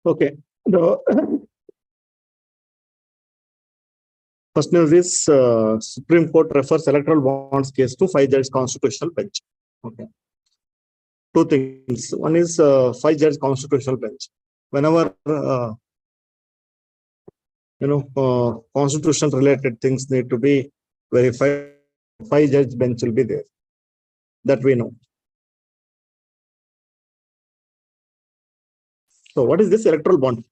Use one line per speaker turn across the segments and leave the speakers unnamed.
Okay. The first news is Supreme Court refers electoral bonds case to 5-judge constitutional bench. Okay. Two things. One is 5-judge constitutional bench. Whenever constitutional related things need to be verified, 5-judge bench will be there. That we know. So what is this electoral bond?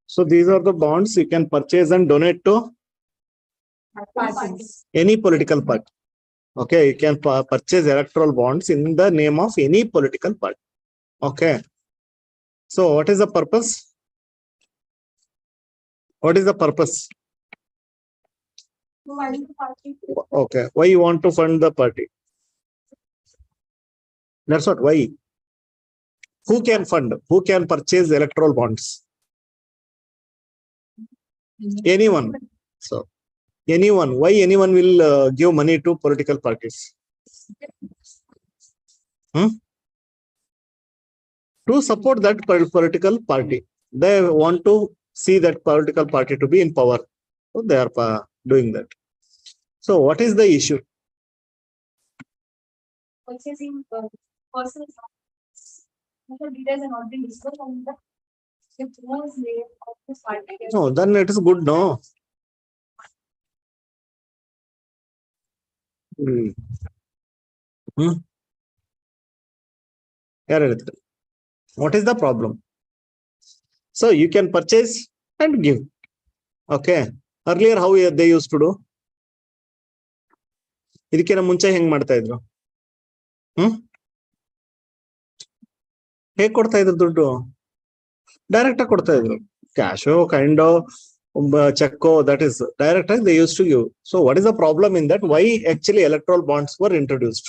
So these are the bonds you can purchase and donate to any political party. Okay, you can purchase electoral bonds in the name of any political party. Okay. So what is the purpose? What is the purpose? Okay. Why you want to fund the party? That's what. Why? Who can fund? Who can purchase electoral bonds? Anyone. So anyone. Why anyone will give money to political parties? To support that political party. They want to see that political party to be in power. So they are doing that. So what is the issue? Purchasing personal details are not being disclosed on the name of this party. No, then it is good, no? What is the problem? So you can purchase and give. Okay. Earlier, how they used to do? ಇದಕ್ಕಿಂತ ಮುಂಚೆ ಹೆಂಗ್ ಮಾಡ್ತಾ ಇದ್ರು? ಹೇಗೆ ಕೊಡ್ತಾ ಇದ್ರು ದುಡ್ಡು? Direct ಆಗಿ ಕೊಡ್ತಾ ಇದ್ರು. ಕ್ಯಾಶೋ ಕೈಂಡೋ ಚೆಕ್ಕೋ, that is direct they used to give. So what is the problem in that? Why actually electoral bonds were introduced?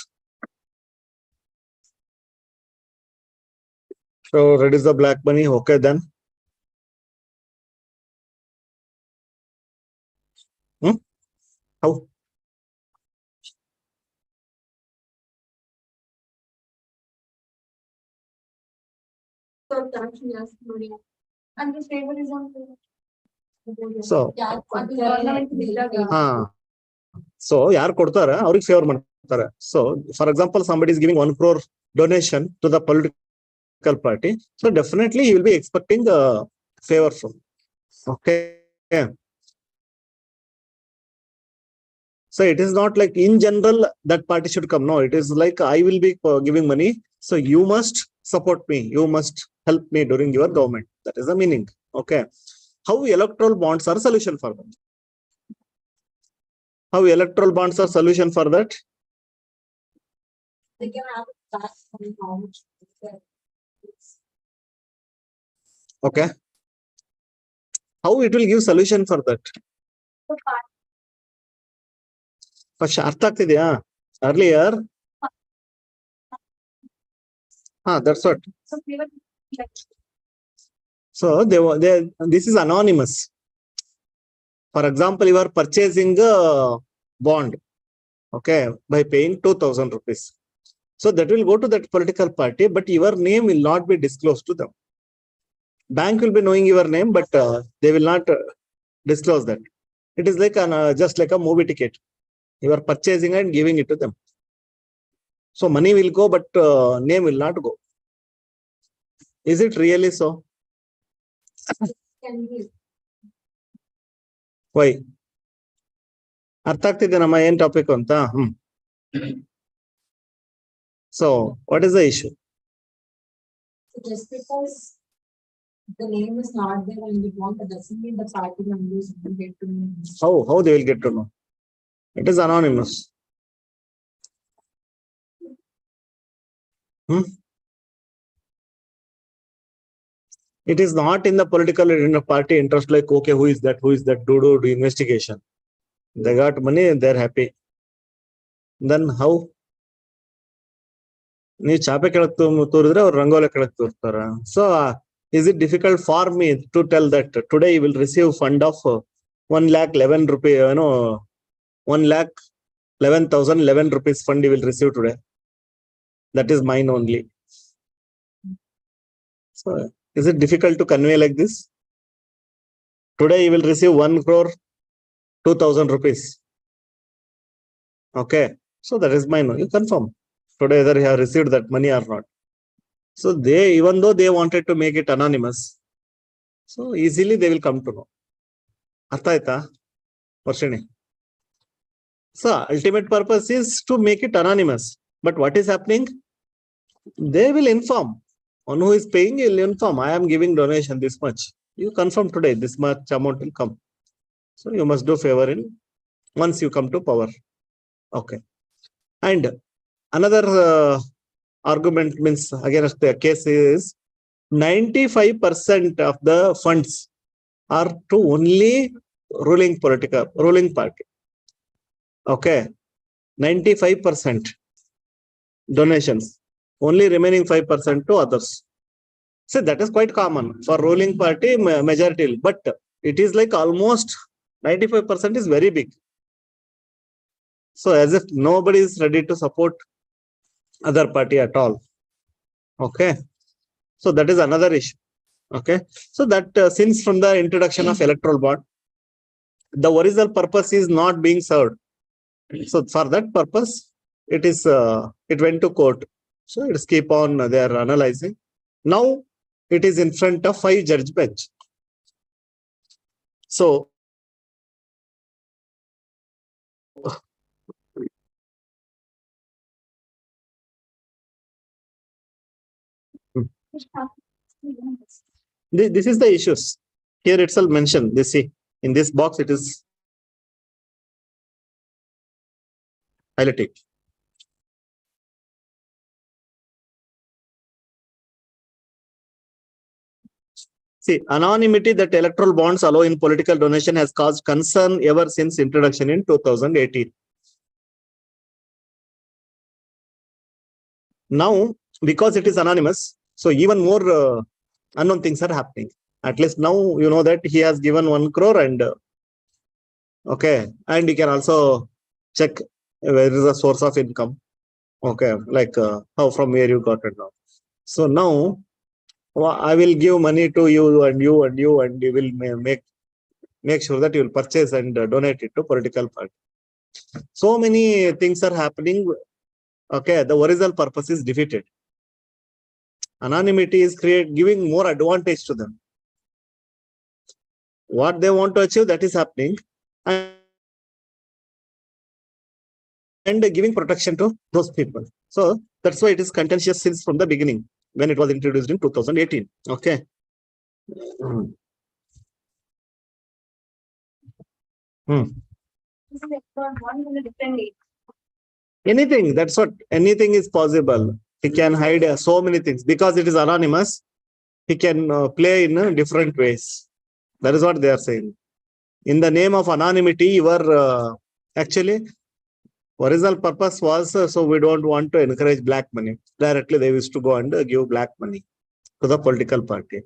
So reduce the black money. Okay, then. How? So ಯಾರು ಕೊಡ್ತಾರ ಅವ್ರಿಗೆ ಫೇವರ್ ಮಾಡ್ತಾರೆ. So for example, somebody is giving 1 crore donation to the political party, so definitely he will be expecting a favor from. Okay. So it is not like in general that party should come. No, it is like I will be giving money, so you must support me, you must help me during your government. That is the meaning. Okay. How electoral bonds are a solution for that? How electoral bonds are solution for that? They can have okay. How it will give solution for that? ಅರ್ಥ ಆಗ್ತಿದೆಯಾ? Earlier, that's what. So this is anonymous. For example, you are purchasing a bond, okay, by paying 2,000 rupees. So that will go to that political party, but your name will not be disclosed to them. Bank will be knowing your name, but they will not disclose that. It is like just like a movie ticket. You are purchasing and giving it to them. So money will go, but name will not go. Is it really so? Why? ಅರ್ಥ ಆಗ್ತಿದೆ ನಮ್ಮ ಏನ್ topic ಅಂತ. So what is the issue? Just because the name is not there and we want, that doesn't mean the party members will get to know. How they will get to know? It is anonymous. It is not in the political party interest, like, okay, who is that? Who is that? Do investigation. They got money and they're happy. Then how? ನೀವು ಚಾಪೆ ಕೆಳಗೆ ತೂರಿದ್ರೆ ಅವ್ರು ರಂಗೋಲಿ ಕೆಳಗೆ ತೂರ್ತಾರ. So is it difficult for me to tell that today you will receive fund of 1,11,000 rupees, 1,11,011 rupees fund you will receive today. That is mine only. So is it difficult to convey like this? Today you will receive 1,02,000 rupees. Okay, so that is mine. You confirm today whether you have received that money or not. So they, even though they wanted to make it anonymous, so easily they will come to know. Artha aita Varshini? So ultimate purpose is to make it anonymous. But what is happening? They will inform. One who is paying will inform, I am giving donation this much. You confirm today, this much amount will come. So you must do favor in once you come to power. Okay. And another argument means against the case is 95% of the funds are to only ruling party. Okay. 95% donations. Only remaining 5% to others. So that is quite common for ruling party majority, but it is like almost 95% is very big. So as if nobody is ready to support other party at all. Okay. So that is another issue. Okay. So that since from the introduction of electoral bond, the original purpose is not being served. So for that purpose, it is it went to court. So it's keep on they are analyzing. Now it is in front of 5-judge bench. So this is the issues. Here itself mentioned. This see in this box it is highlighted. See, anonymity that electoral bonds allow in political donation has caused concern ever since introduction in 2018. Now, because it is anonymous, so even more unknown things are happening. At least now you know that he has given 1 crore and okay, and you can also check where is the source of income. Okay, like how from where you got it now. So now I will give money to you and you and you, and you will make sure that you will purchase and donate it to political party. So many things are happening. Okay, the original purpose is defeated. Anonymity is giving more advantage to them. What they want to achieve, that is happening, and giving protection to those people. So that's why it is contentious since from the beginning when it was introduced in 2018. Okay. Anything, that's what, anything is possible. He can hide so many things because it is anonymous. He can play in different ways. That is what they are saying. In the name of anonymity, you are actually original purpose was so we don't want to encourage black money. Directly they used to go and give black money to the political party.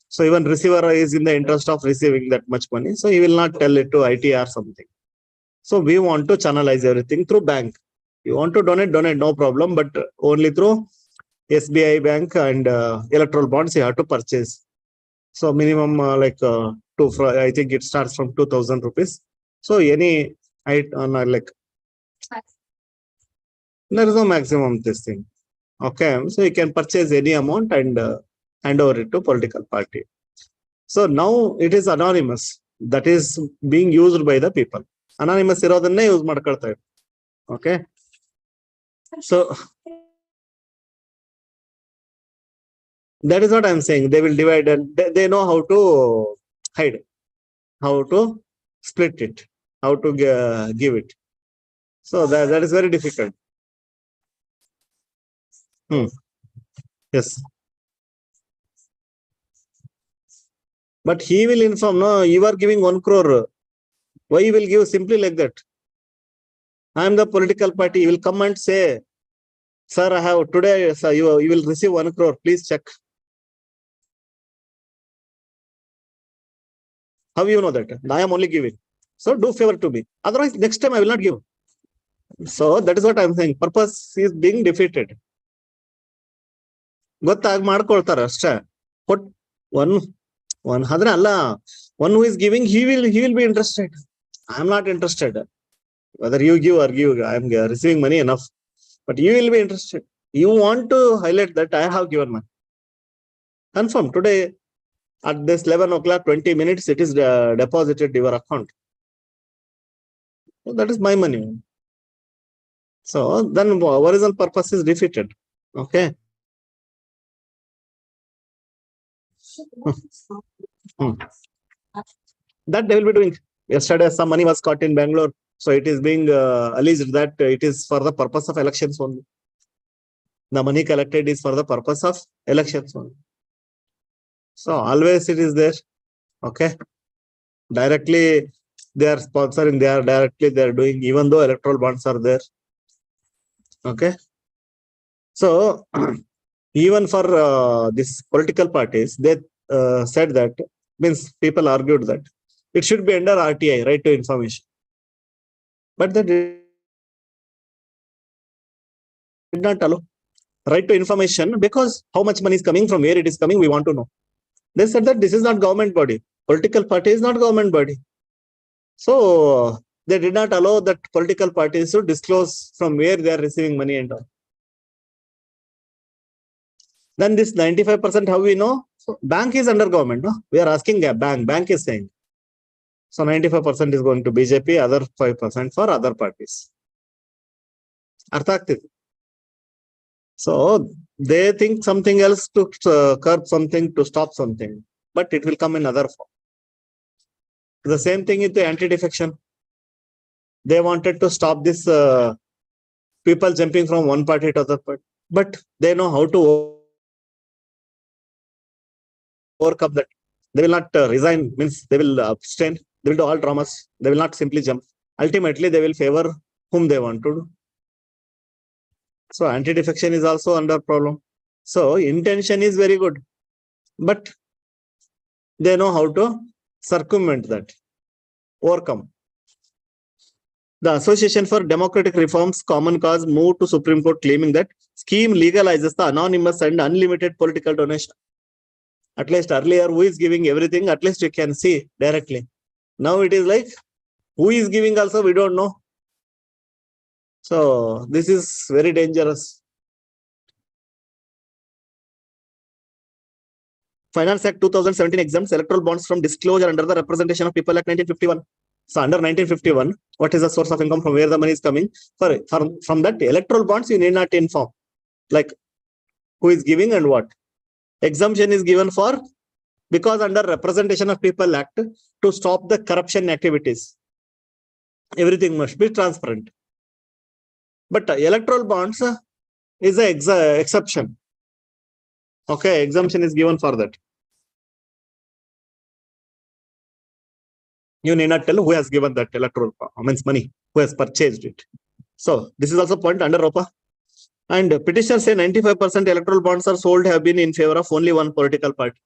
So even receiver is in the interest of receiving that much money. So he will not tell it to IT or something. So we want to channelize everything through bank. You want to donate, no problem, but only through SBI bank and electoral bonds you have to purchase. So minimum I think it starts from 2,000 rupees. So any like there is no maximum this thing. Okay, so you can purchase any amount and hand over it to political party. So now it is anonymous. That is being used by the people. Anonymous irodhanne use ಮಾಡ್ಕೊಳ್ತಾ ಇದ್ದಾರೆ. Okay. So that is what I am saying. They will divide and they know how to hide, how to split it, how to give it. So that is very difficult. Yes. But he will inform, no, you are giving 1 crore. Why you will give simply like that? I am the political party. He will come and say, Sir, I have today, sir, you will receive 1 crore. Please check. How you know that? I am only giving. So do favor to me. Otherwise, next time I will not give. So that is what I am saying. Purpose is being defeated. ಗೊತ್ತಾಗಿ ಮಾಡ್ಕೊಳ್ತಾರೆ ಅಷ್ಟೇ. one ಆದ್ರೆ ಅಲ್ಲ, one who is giving, he will be interested. I am not interested. Whether you give or give, I am receiving money enough. But you will be interested. You want to highlight that I have given money. Confirm today at this 11 o'clock, 20 minutes, it is deposited your account. So that is my money. So then original purpose is defeated. Okay. That they will be doing. Yesterday, some money was caught in Bengaluru. So it is being alleged that it is for the purpose of elections only. The money collected is for the purpose of elections only. So always it is there. Okay. Directly they are sponsoring, they are doing, even though electoral bonds are there. Okay. So even for these political parties, they said that, means people argued that it should be under RTI, right to information. But they did not allow right to information, because how much money is coming, from where it is coming, we want to know. They said that this is not government body. Political party is not government body. So they did not allow that political parties to disclose from where they are receiving money and all. Then this 95%, how we know? So bank is under government. No? We are asking a bank is saying. So 95% is going to BJP, other 5% for other parties. Arthakti. So they think something else to curb something, to stop something, but it will come in other form. The same thing with the anti-defection. They wanted to stop this people jumping from one party to other party, but they know how to overcome that. They will not resign, means they will abstain. They will do all dramas. They will not simply jump. Ultimately, they will favor whom they want to do. So anti-defection is also under problem. So intention is very good, but they know how to circumvent that, overcome. The Association for Democratic Reforms Common Cause moved to Supreme Court claiming that scheme legalizes the anonymous and unlimited political donation. At least earlier, who is giving everything, at least you can see directly. Now it is like, who is giving also, we don't know. So this is very dangerous. Finance Act 2017 exempts electoral bonds from disclosure under the Representation of People Act 1951. So under 1951, what is the source of income, from where the money is coming? From that electoral bonds, you need not inform, like who is giving and what. Exemption is given for, because under Representation of People Act, to stop the corruption activities, everything must be transparent. But electoral bonds is an exception. Okay, exemption is given for that. You need not tell who has given that electoral, means money, who has purchased it. So this is also point under ROPA. And petitioners say 95% electoral bonds are sold have been in favor of only one political party.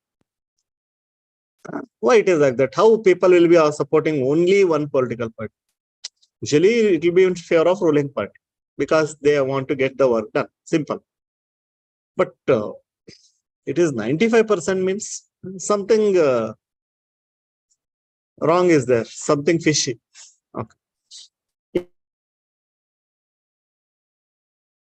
Why it is like that? How people will be supporting only one political party? Usually it will be in favor of ruling party, because they want to get the work done. Simple. But it is 95% means something wrong is there, something fishy. Okay.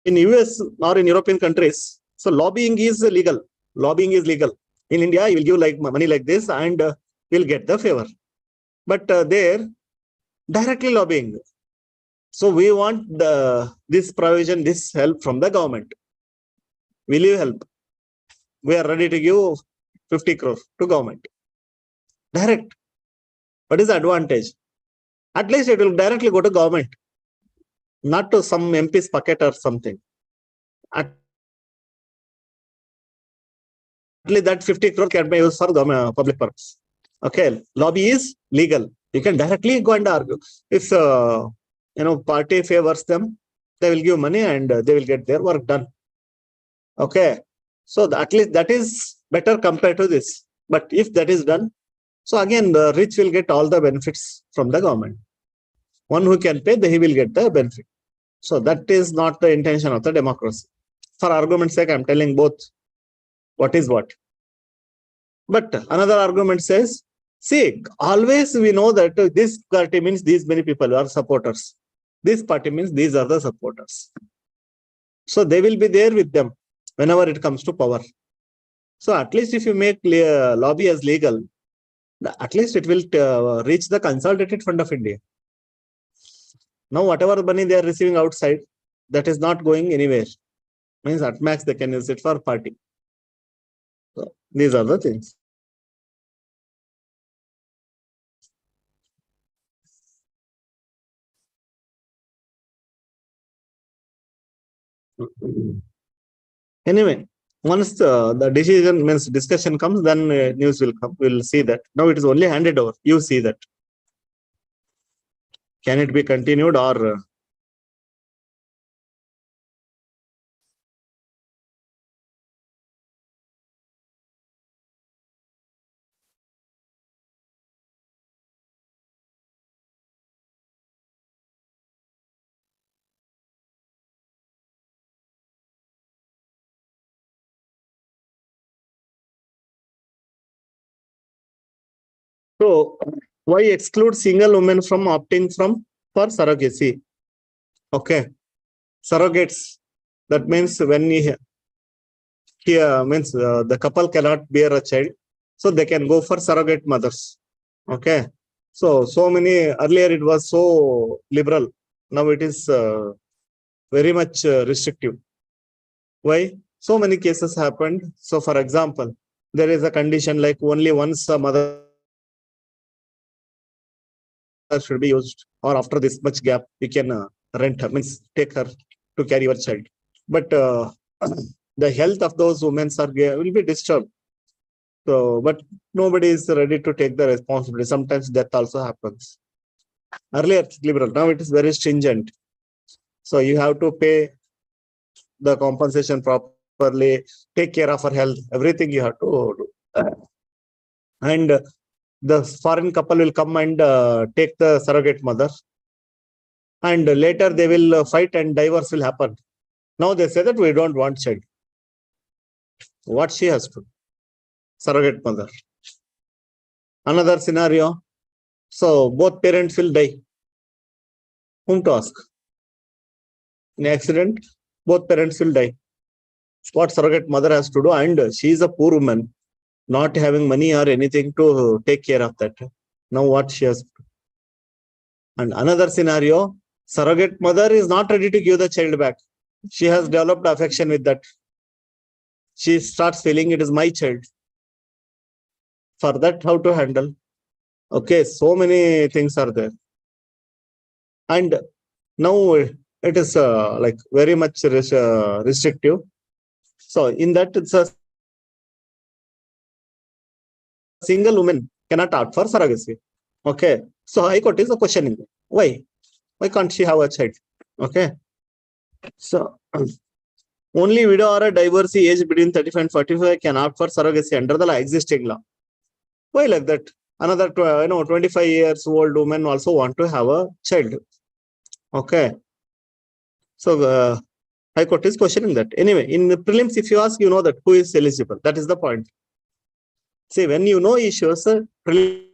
In US or in European countries, so lobbying is legal. Lobbying is legal. In India, you will give like money like this and will get the favor. But there, directly lobbying. So we want this provision, this help from the government. Will you help? We are ready to give 50 crore to government. Direct. What is the advantage? At least it will directly go to government, not to some MP's pocket or something. At least that 50 crore can be used for public purpose. Okay, lobby is legal. You can directly go and argue. If party favors them, they will give money and they will get their work done. Okay. So at least that is better compared to this. But if that is done, so again, the rich will get all the benefits from the government. One who can pay, he will get the benefit. So that is not the intention of the democracy. For argument's sake, I'm telling both what is what. But another argument says, see, always we know that this party means these many people are supporters. This party means these are the supporters. So they will be there with them whenever it comes to power. So at least if you make lobby as legal, at least it will reach the Consolidated Fund of India. Now, whatever money they are receiving outside, that is not going anywhere. Means at max they can use it for party. So these are the things. Anyway, once the decision means discussion comes, then news will come. We'll see that. Now it is only handed over. You see that. Can it be continued or? So why exclude single women from opting for surrogacy? Okay, surrogates. That means when here means the couple cannot bear a child, so they can go for surrogate mothers. Okay, so many earlier it was so liberal. Now it is very much restrictive. Why? So many cases happened. So for example, there is a condition like only once a mother should be used, or after this much gap, you can rent her, means take her to carry your child. But the health of those women will be disturbed. So, but nobody is ready to take the responsibility. Sometimes death also happens. Earlier it's liberal, now it is very stringent. So you have to pay the compensation properly, take care of her health, everything you have to do. And the foreign couple will come and take the surrogate mother. And later they will fight and divorce will happen. Now they say that we don't want child. What she has to? Surrogate mother. Another scenario. So both parents will die. Whom to ask? In accident, both parents will die. What surrogate mother has to do? And she is a poor woman, not having money or anything to take care of that. Now what she has to do? And another scenario, surrogate mother is not ready to give the child back. She has developed affection with that. She starts feeling it is my child. For that, how to handle? Okay, so many things are there. And now it is like very much restrictive. So in that, it's a single woman cannot opt for surrogacy. Okay, so High Court is a questioning. Why can't she have a child? Okay, so only widow or a divorcee aged between 35 and 45 can opt for surrogacy under the existing law. Why like that? Another 25 years old woman also want to have a child. Okay, so High Court is questioning that. Anyway, in the prelims, if you ask, you know that who is eligible. That is the point. See, when you know issues, prelims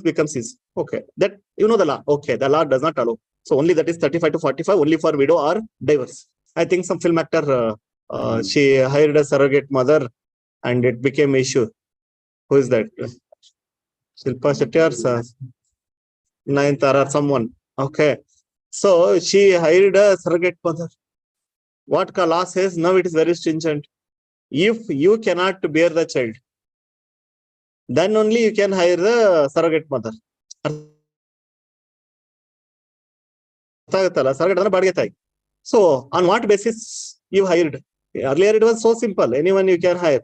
becomes easy. Okay, that you know the law. Okay, the law does not allow. So only that is 35 to 45 only for widow or divorce. I think some film actor she hired a surrogate mother and it became issue. Who is that? Shilpa Shetty or Nayanthara or someone. Okay, so she hired a surrogate mother. What law says now? It is very stringent. If you cannot bear the child, then only you can hire the surrogate mother. So on what basis you hired? Earlier it was so simple. Anyone you can hire.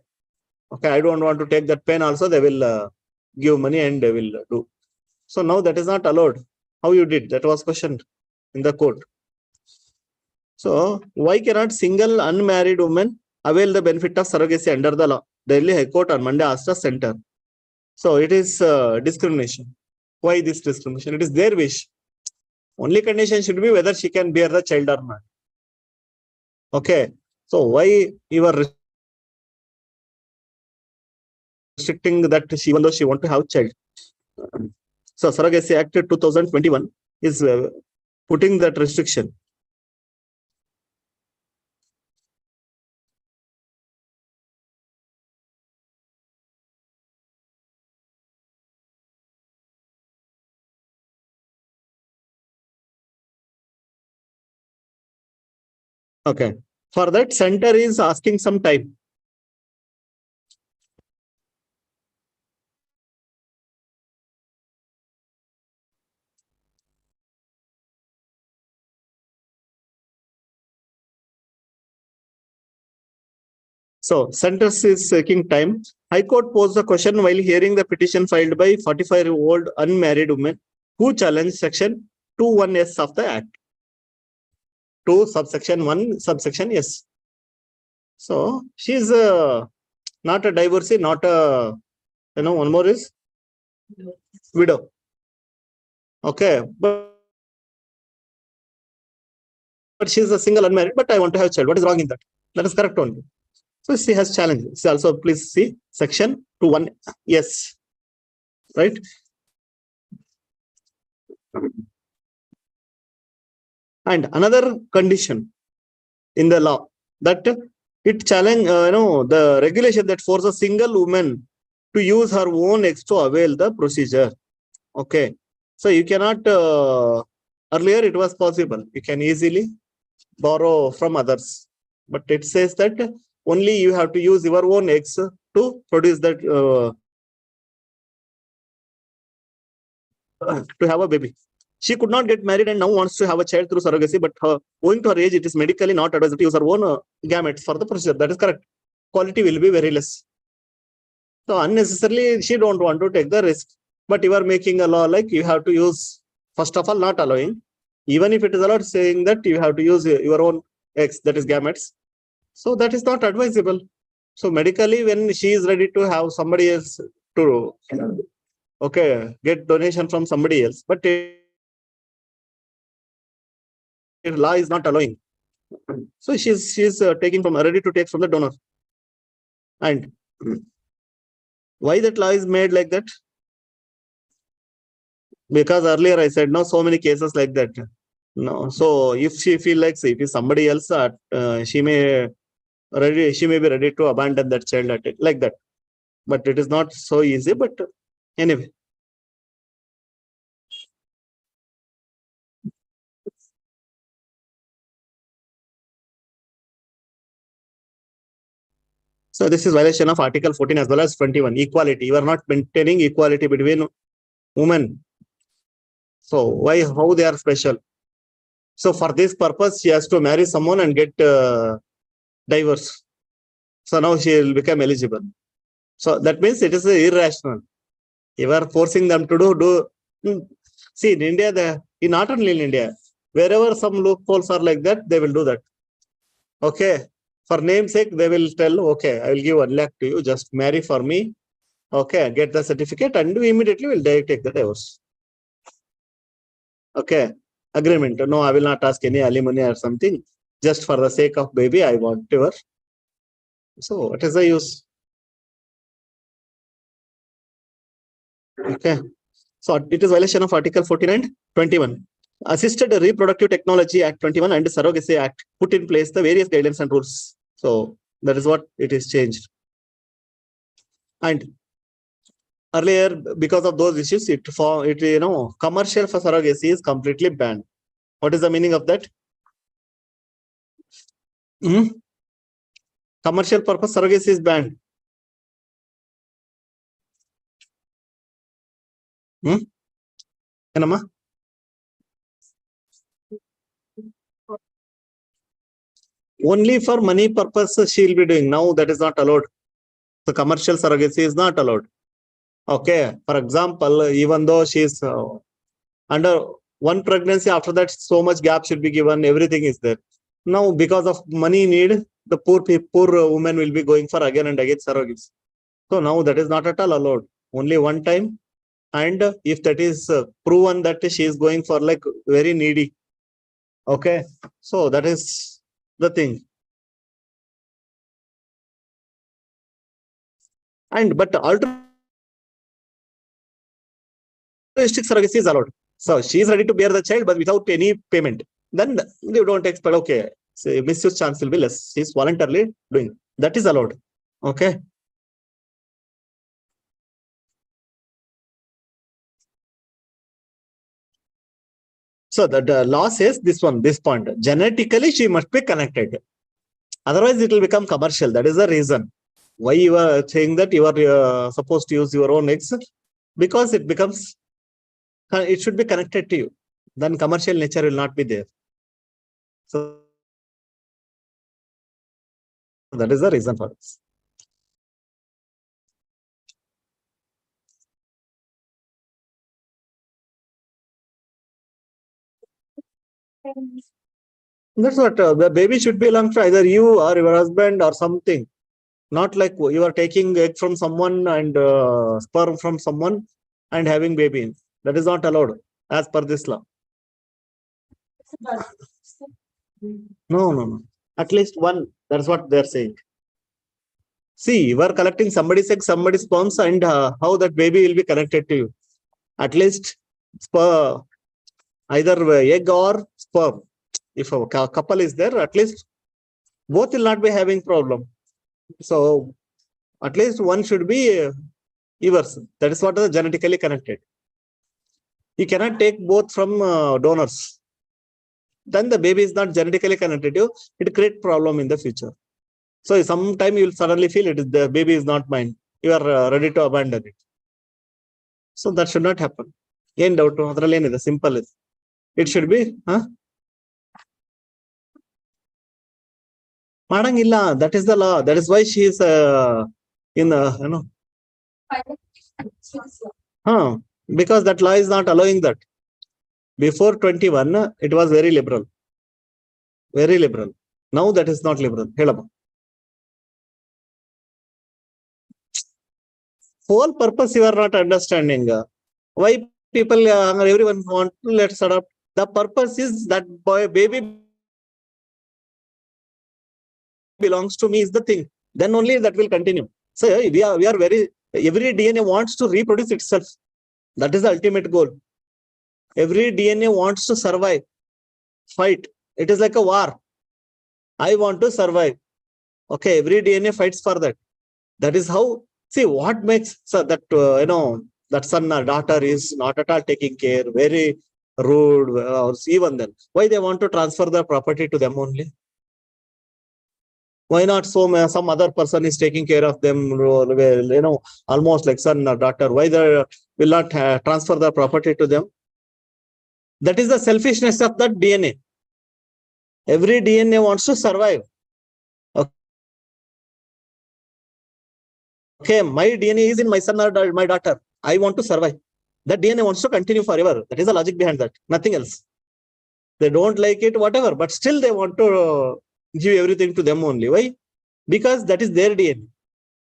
Okay, I don't want to take that pain also. They will give money and they will do. So now that is not allowed. How you did? That was questioned. in the court. So why cannot single unmarried woman avail the benefit of surrogacy under the law? Delhi High Court on Monday asked the center. So it is discrimination. Why this discrimination? It is their wish. Only condition should be whether she can bear the child or not. Okay. So why you are restricting that even though she want to have child? So Surrogacy Act 2021 is putting that restriction. Okay. For that, center is asking some time. So centers is taking time. High Court posed the question while hearing the petition filed by 45-year-old unmarried woman who challenged section 21S of the Act. 2 subsection 1 subsection S. So she is not a divorcee, not a, one more is widow. Okay, but she is a single unmarried, but I want to have a child. What is wrong in that? That is correct only. So she has challenged. So also please see section 21. Yes. Right. And another condition in the law that it challenge, the regulation that forces a single woman to use her own eggs to avail the procedure. Okay. So you cannot, earlier it was possible. You can easily borrow from others. But it says that only you have to use your own eggs to produce that, to have a baby. She could not get married and now wants to have a child through surrogacy, but owing to her age, it is medically not advised to use her own gametes for the procedure. That is correct. Quality will be very less. So unnecessarily, she don't want to take the risk. But you are making a law like you have to use, first of all, not allowing. Even if it is allowed, saying that you have to use your own eggs, that is gametes. So that is not advisable. So medically, when she is ready to have somebody else to, okay, get donation from somebody else, but law is not allowing. So she's taking from, ready to take from the donor. And why that law is made like that? Because earlier I said, no, so many cases like that. No, so if she feel like, if it's somebody else, she may be ready to abandon that child at it, like that. But it is not so easy. But anyway. So this is violation of Article 14 as well as 21, equality. You are not maintaining equality between women. So why, how they are special? So for this purpose, she has to marry someone and get divorce. So now she will become eligible. So that means it is irrational. You are forcing them to do. See, in India, not only in India, wherever some loopholes are like that, they will do that. Okay. For namesake, they will tell, okay, I will give 1 lakh to you, just marry for me. Okay, get the certificate and immediately will take the divorce. Okay, agreement. No, I will not ask any alimony or something. Just for the sake of baby, I want your. So what is the use? Okay. So it is violation of Article 14 and 21. Assisted Reproductive Technology Act 21 and Surrogacy Act put in place the various guidelines and rules. So that is what it is changed. And earlier, because of those issues, commercial for surrogacy is completely banned. What is the meaning of that? Commercial purpose surrogacy is banned. Enama? Only for money purpose she will be doing. Now that is not allowed. The commercial surrogacy is not allowed. Okay. For example, even though she is under one pregnancy, after that so much gap should be given, everything is there. Now because of money need, the poor woman will be going for again and again surrogates. So now that is not at all allowed. Only one time. And if that is proven that she is going for like very needy, okay, so that is the thing. And but altruistic surrogacy is allowed. So she is ready to bear the child, but without any payment. Then you don't expect, okay, say misuse chance will be less. She is voluntarily doing. That is allowed. Okay. So the law says this point. Genetically, she must be connected. Otherwise, it will become commercial. That is the reason why you are saying that you are supposed to use your own eggs, because it becomes, it should be connected to you. Then commercial nature will not be there. So that is the reason for this. That's what the baby should belong to either you or your husband or something. Not like you are taking egg from someone and sperm from someone and having baby. That is not allowed as per this law. No. At least one. That's what they're saying. See, you are collecting somebody's egg, somebody's sperms, and how that baby will be connected to you. At least either egg or sperm. If a couple is there, at least both will not be having problem. So at least one should be yours. That is what is genetically connected. You cannot take both from donors. Then the baby is not genetically connected to you. It creates problem in the future. So sometime you will suddenly feel it is the baby is not mine. You are ready to abandon it. So that should not happen. End doubt the simple is. It should be, Madangilla, that is the law. That is why she is in because that law is not allowing that. Before 21, it was very liberal. Very liberal. Now that is not liberal. Hello. Whole purpose you are not understanding. Why people, everyone want to let's adopt. The purpose is that baby belongs to me is the thing. Then only that will continue. So we are very, every DNA wants to reproduce itself. That is the ultimate goal. Every DNA wants to survive, fight. It is like a war. I want to survive. Okay, every DNA fights for that. That is how, see what makes that, that son or daughter is not at all taking care, very rude, even then. Why they want to transfer the property to them only? Why not some other person is taking care of them, almost like son or daughter? Why they will not transfer the property to them? That is the selfishness of that DNA. Every DNA wants to survive. Okay, my DNA is in my son or my daughter. I want to survive. That DNA wants to continue forever. That is the logic behind that. Nothing else. They don't like it, whatever, but still they want to give everything to them only. Why? Because that is their DNA.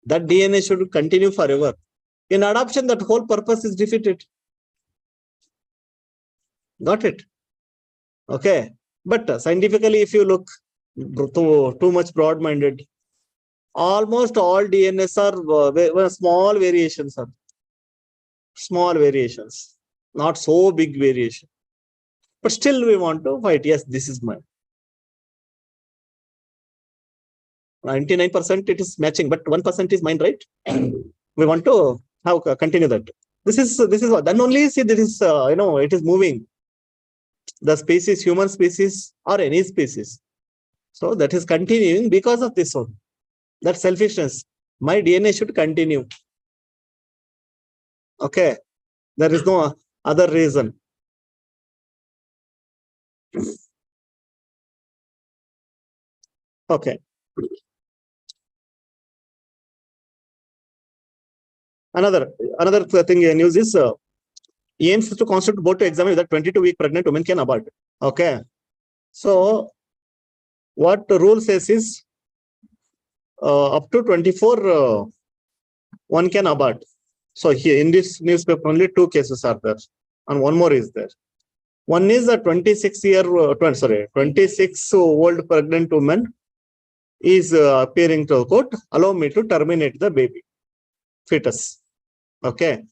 That DNA should continue forever. In adoption, that whole purpose is defeated. Got it? Okay. But scientifically, if you look too much broad-minded, almost all DNAs are small variations. Small variations, not so big variation. But still we want to fight. Yes, this is mine. 99% it is matching, but 1% is mine, right? We want to continue that. This is what. Then only see this is it is moving. The species, human species or any species. So that is continuing because of this one. That selfishness. My DNA should continue. Okay. There is no other reason. Okay. Another thing news is aims is to constitute board to examine whether 22-week pregnant women can abort. Okay. So what the rule says is up to 24 one can abort. So here in this newspaper only 2 cases are there and one more is there. One is a 26-year-old pregnant woman is appearing to the court, allow me to terminate the baby fetus. Okay.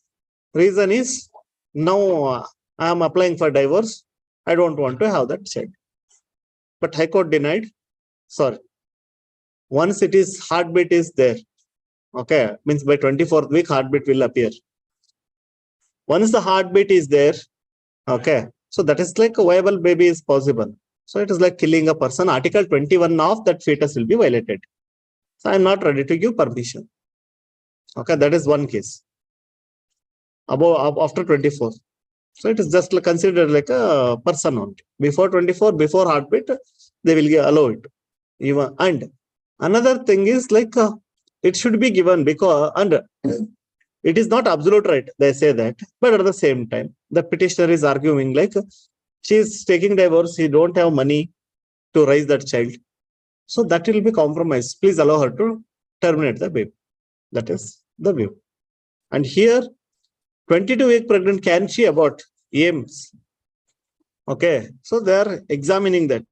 Reason is now I am applying for divorce. I don't want to have that child. But High Court denied. Sorry. Once it is heartbeat is there. Okay. Means by 24th week heartbeat will appear. Once the heartbeat is there. Okay. So that is like a viable baby is possible. So it is like killing a person. Article 21 of that fetus will be violated. So I am not ready to give permission. Okay. That is one case. After 24. So it is just considered like a person only. Before 24, before heartbeat, they will allow it. Even and another thing is like it should be given because and it is not absolute right. They say that, but at the same time, the petitioner is arguing like she is taking divorce. He don't have money to raise that child, so that will be compromised. Please allow her to terminate the baby. That is the view. And here, 22-week pregnant, can she abort? Aims. Okay, so they are examining that.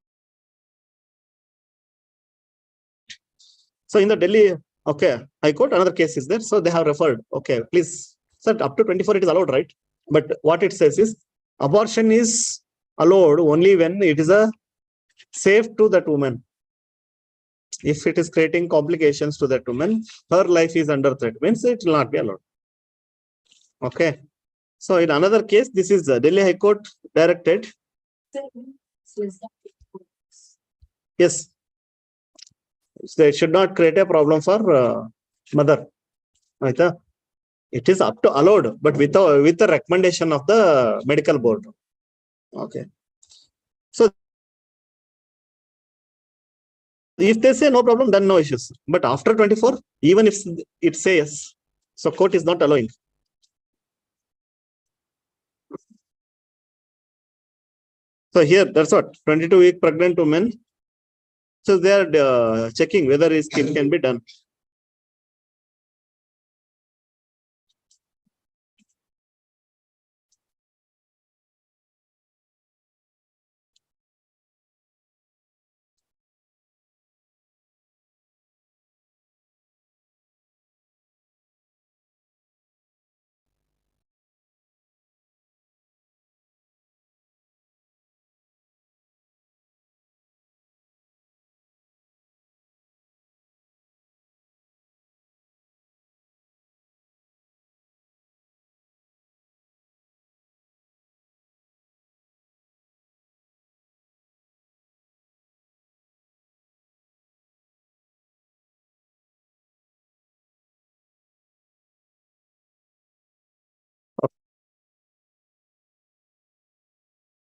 So in the Delhi, okay, High Court, another case is there. So they have referred. Okay, please, sir, up to 24 it is allowed, right? But what it says is abortion is allowed only when it is a safe to that woman. If it is creating complications to that woman, her life is under threat, means it will not be allowed. Okay. So in another case, this is Delhi High Court directed. Yes. So it should not create a problem for mother. It is up to allowed, but with the recommendation of the medical board. Okay. So if they say no problem, then no issues. But after 24, even if it says, so court is not allowing. So here, that's what 22-week pregnant woman. So they are checking whether it can be done.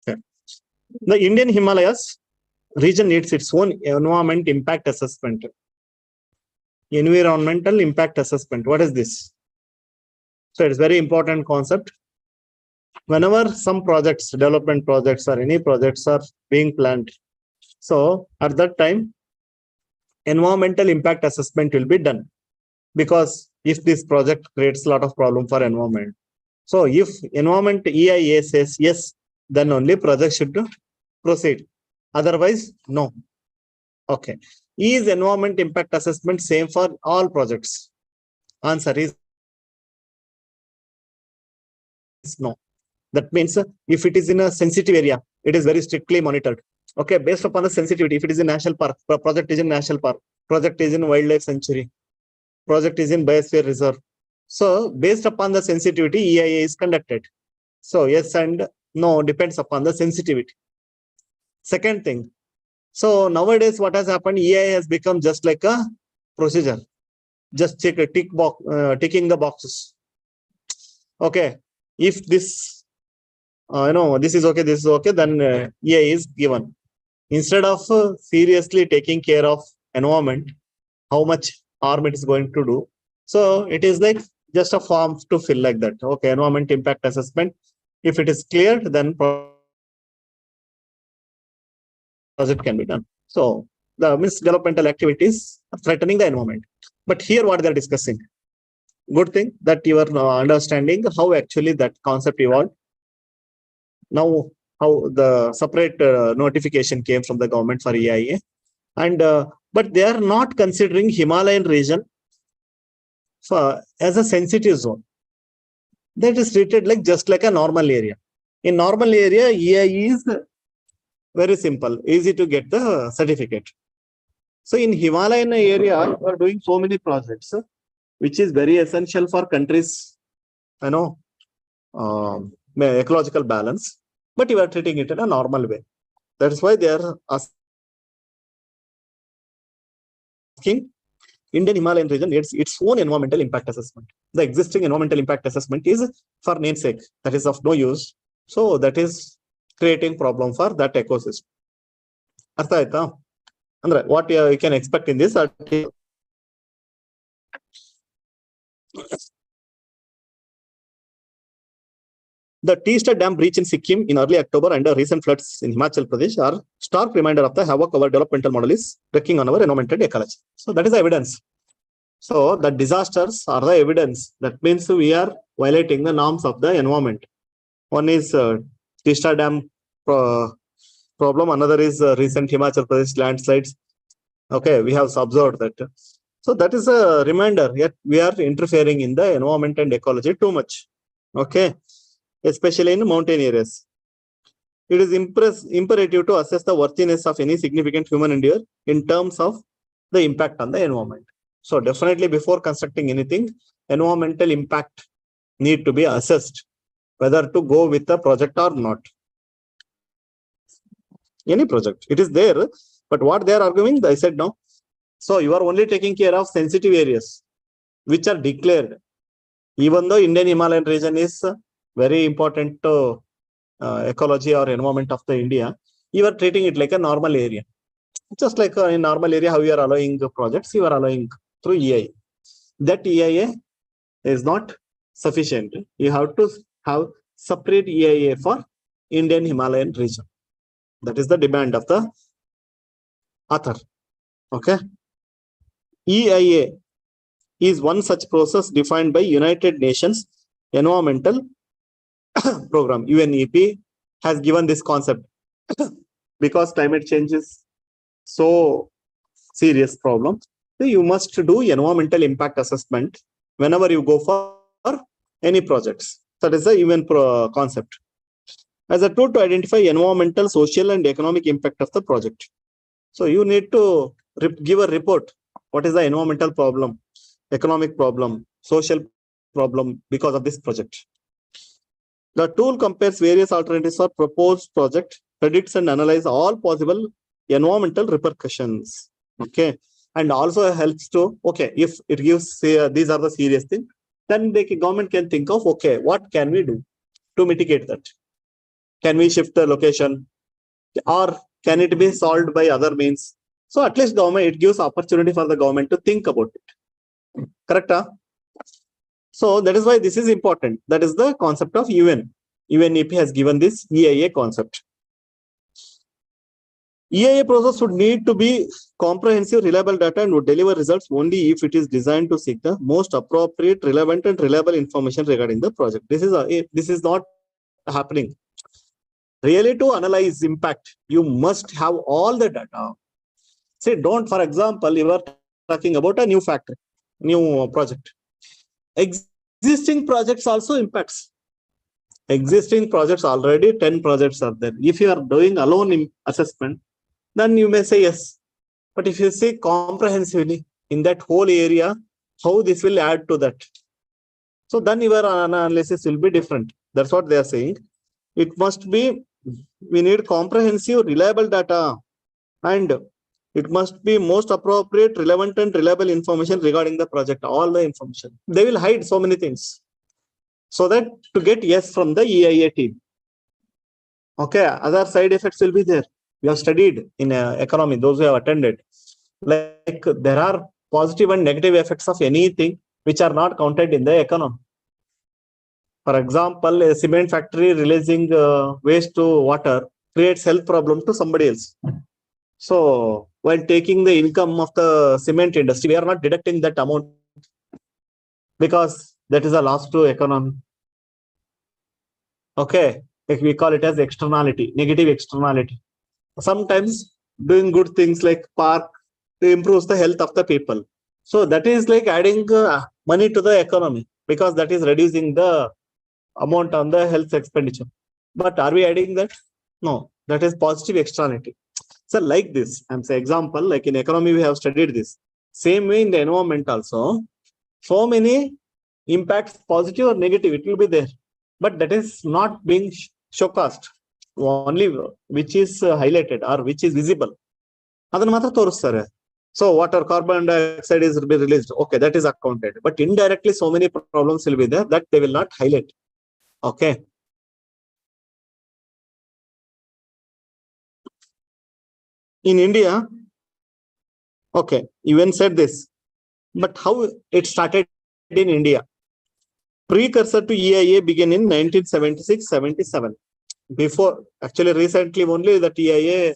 Okay. The Indian Himalayas region needs its own environment impact assessment. Environmental impact assessment. What is this? So it's very important concept. Whenever some projects, development projects or any projects are being planned, so at that time, environmental impact assessment will be done. Because if this project creates a lot of problem for environment, so if environment EIA says yes, then only project should proceed. Otherwise, no. Okay. Is environment impact assessment same for all projects? Answer is no. That means if it is in a sensitive area, it is very strictly monitored. Okay, based upon the sensitivity, if it is in national park, project is in national park, project is in wildlife sanctuary, project is in biosphere reserve. So based upon the sensitivity, EIA is conducted. So yes and no depends upon the sensitivity. Second thing, so nowadays what has happened, EIA has become just like a procedure. Just check a ticking the boxes. Okay, if this this is okay, this is okay, then EIA is given. Instead of seriously taking care of environment, how much harm it is going to do. So it is like just a form to fill like that. Okay, environment impact assessment. If it is cleared, then project can be done. So the means developmental activities are threatening the environment. But here what they are discussing. Good thing that you are understanding how actually that concept evolved. Now how the separate notification came from the government for EIA, and but they are not considering Himalayan region as a sensitive zone. That is treated like just like a normal area. In normal area, EIA is very simple, easy to get the certificate. So in Himalayan area, we are doing so many projects, which is very essential for countries, ecological balance. But you are treating it in a normal way. That is why they are asking Indian Himalayan region needs its own environmental impact assessment. The existing environmental impact assessment is for namesake, that is of no use. So that is creating problem for that ecosystem. Artha aita? Andre, what you can expect in this? The Teesta Dam breach in Sikkim in early October and the recent floods in Himachal Pradesh are stark reminder of the havoc our developmental model is wreaking on our environment and ecology. So that is the evidence. So the disasters are the evidence. That means we are violating the norms of the environment. One is Teesta Dam problem. Another is recent Himachal Pradesh landslides. Okay, we have observed that. So that is a reminder. Yet we are interfering in the environment and ecology too much. Okay, especially in mountain areas. It is imperative to assess the worthiness of any significant human endeavor in terms of the impact on the environment. So definitely before constructing anything, environmental impact need to be assessed, whether to go with the project or not. Any project, it is there, but what they are arguing, I said no. So you are only taking care of sensitive areas, which are declared. Even though Indian Himalayan region is very important to ecology or environment of the India, you are treating it like a normal area. Just like in normal area, how you are allowing projects, you are allowing through EIA. That EIA is not sufficient. You have to have separate EIA for Indian Himalayan region. That is the demand of the author. Okay. EIA is one such process defined by United Nations Environmental Program. UNEP has given this concept because climate change is so serious problem. So you must do environmental impact assessment whenever you go for any projects. That is the UN concept. As a tool to identify environmental, social, and economic impact of the project. So you need to give a report. What is the environmental problem, economic problem, social problem because of this project? The tool compares various alternatives for proposed project, predicts and analyzes all possible environmental repercussions. Okay, and also helps to, okay, if it gives these are the serious things, then the government can think of, okay, what can we do to mitigate that? Can we shift the location, or can it be solved by other means? So at least government, it gives opportunity for the government to think about it. Correct? Huh? So that is why this is important. That is the concept of UN. UNEP has given this EIA concept. EIA process would need to be comprehensive, reliable data and would deliver results only if it is designed to seek the most appropriate, relevant and reliable information regarding the project. This is not happening. Really, to analyze impact, you must have all the data. Say, don't, for example, you are talking about a new factory, new project. Existing projects also impacts. Existing projects, already 10 projects are there. If you are doing alone assessment, then you may say yes. But if you see comprehensively in that whole area, how this will add to that. So then your analysis will be different. That's what they are saying. It must be, we need comprehensive, reliable data, and it must be most appropriate, relevant and reliable information regarding the project, all the information. They will hide so many things so that to get yes from the EIA team. Okay, other side effects will be there. We have studied in economy, those who have attended. Like there are positive and negative effects of anything which are not counted in the economy. For example, a cement factory releasing waste to water creates health problem to somebody else. So while taking the income of the cement industry, we are not deducting that amount because that is a loss to economy. Okay, we call it as externality, negative externality. Sometimes doing good things like park improves the health of the people. So that is like adding money to the economy because that is reducing the amount on the health expenditure. But are we adding that? No, that is positive externality. So like this, I'm saying example, like in economy, we have studied this. Same way in the environment also, so many impacts, positive or negative, it will be there. But that is not being showcased. Only which is highlighted or which is visible. ಅದನ್ನ ಮಾತ್ರ ತೋರಿಸ್ತಾರೆ. So water, carbon dioxide is released. Okay, that is accounted. But indirectly, so many problems will be there that they will not highlight. Okay. In India, okay, even said this, but how it started in India? Precursor to EIA began in 1976-77. Before, actually, recently only that EIA